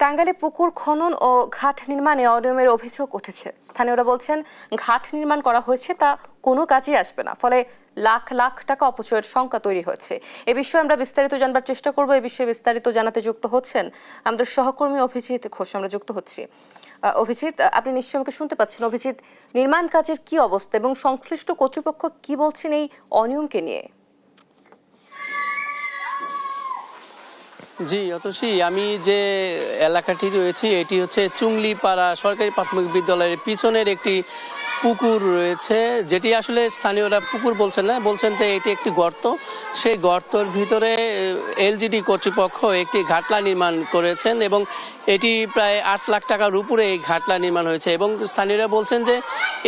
টাঙ্গাইলে পুকুর খনন ও ঘাট নির্মাণে অনিয়মের অভিযোগ উঠেছে। স্থানীয়রা বলছেন ঘাট নির্মাণ করা হয়েছে তা কোনো কাজে আসবে না, ফলে লাখ লাখ টাকা অপচয়ের শঙ্কা তৈরি হয়েছে। এ বিষয়ে আমরা বিস্তারিত জানবার চেষ্টা করব। এই বিষয়ে বিস্তারিত জানাতে যুক্ত হচ্ছেন আমাদের সহকর্মী অভিজিৎ ঘোষ। আমরা যুক্ত হচ্ছি। অভিজিৎ, আপনি নিশ্চয়ই আমাকে শুনতে পাচ্ছেন। অভিজিৎ, নির্মাণ কাজের কি অবস্থা এবং সংশ্লিষ্ট কর্তৃপক্ষ কি বলছেন এই অনিয়মকে নিয়ে? জি অতসী, আমি যে এলাকাটি রয়েছি এটি হচ্ছে চুংলিপাড়া সরকারি প্রাথমিক বিদ্যালয়ের পিছনের একটি পুকুর রয়েছে, যেটি আসলে স্থানীয়রা পুকুর বলছেন না, বলছেন যে এটি একটি গর্ত। সেই গর্তর ভিতরে এলজিডি কর্তৃপক্ষ একটি ঘাটলা নির্মাণ করেছেন এবং এটি প্রায় 8 লাখ টাকার উপরে এই ঘাটলা নির্মাণ হয়েছে এবং স্থানীয়রা বলছেন যে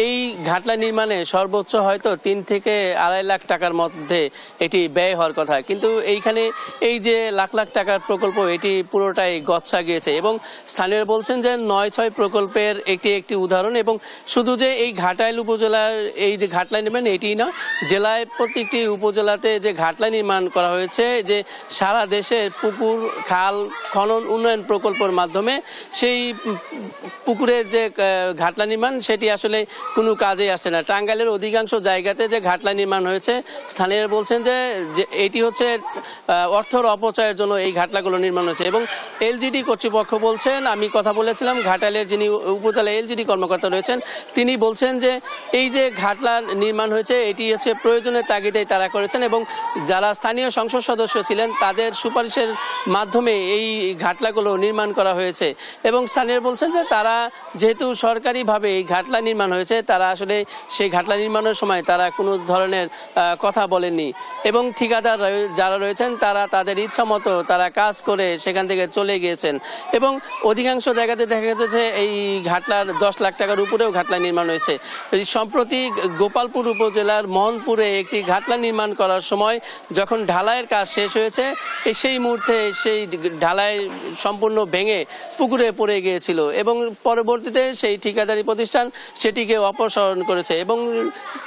এই ঘাটলা নির্মাণে সর্বোচ্চ হয়তো 3 থেকে 2.5 লাখ টাকার মধ্যে এটি ব্যয় হওয়ার কথা, কিন্তু এইখানে এই যে লাখ লাখ টাকার প্রকল্প এটি পুরোটাই গচ্ছা গিয়েছে এবং স্থানীয়রা বলছেন যে 9/6 প্রকল্পের একটি উদাহরণ। এবং শুধু যে এই ঘাটাইল উপজেলার এই যে ঘাটলা নির্মাণ এটি না, জেলায় প্রত্যেকটি উপজেলাতে যে ঘাটলা নির্মাণ করা হয়েছে, যে সারা দেশের পুকুর খাল খনন উন্নয়ন প্রকল্পের মাধ্যমে সেই পুকুরের যে ঘাটলা নির্মাণ সেটি আসলে কোনো কাজে আসছে না। টাঙ্গাইলের অধিকাংশ জায়গাতে যে ঘাটলা নির্মাণ হয়েছে, স্থানীয়রা বলছেন যে এটি হচ্ছে অর্থর অপচয়ের জন্য এই ঘাটলাগুলো নির্মাণ হয়েছে এবং এলজিডি কর্তৃপক্ষ বলছেন, আমি কথা বলেছিলাম ঘাটাইলের যিনি উপজেলা এলজিডি কর্মকর্তা রয়েছেন, তিনি বলছেন যে এই যে ঘাটলা নির্মাণ হয়েছে এটি হচ্ছে প্রয়োজনের তাগিদেই তারা করেছেন এবং যারা স্থানীয় সংসদ সদস্য ছিলেন তাদের সুপারিশের মাধ্যমে এই ঘাটলাগুলো নির্মাণ করা হয়েছে এবং স্থানীয় বলছেন যে তারা যেহেতু সরকারিভাবে এই ঘাটলা নির্মাণ হয়েছে, তারা আসলে সেই ঘাটলা নির্মাণের সময় তারা কোনো ধরনের কথা বলেননি এবং ঠিকাদার যারা রয়েছেন তারা তাদের ইচ্ছা মতো তারা কাজ করে সেখান থেকে চলে গিয়েছেন এবং অধিকাংশ জায়গাতে দেখা গেছে যে এই ঘাটলার 10 লাখ টাকার উপরেও ঘাটলা নির্মাণ হয়েছে। সম্প্রতি গোপালপুর উপজেলার মোহনপুরে একটি ঘাটলা নির্মাণ করার সময় যখন ঢালাইয়ের কাজ শেষ হয়েছে, সেই মুহূর্তে সেই ঢালাই সম্পূর্ণ ভেঙে পুকুরে পড়ে গিয়েছিল এবং পরবর্তীতে সেই ঠিকাদারি প্রতিষ্ঠান সেটিকে অপসারণ করেছে এবং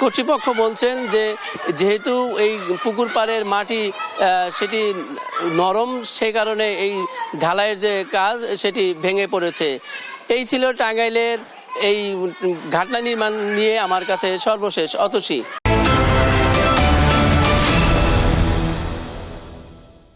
কর্তৃপক্ষ বলছেন যে যেহেতু এই পুকুর পাড়ের মাটি সেটি নরম, সে কারণে এই ঢালাইয়ের যে কাজ সেটি ভেঙে পড়েছে। এই ছিল টাঙ্গাইলের এই ঘাটলা নির্মাণ নিয়ে আমার কাছে সর্বশেষ। অতসী।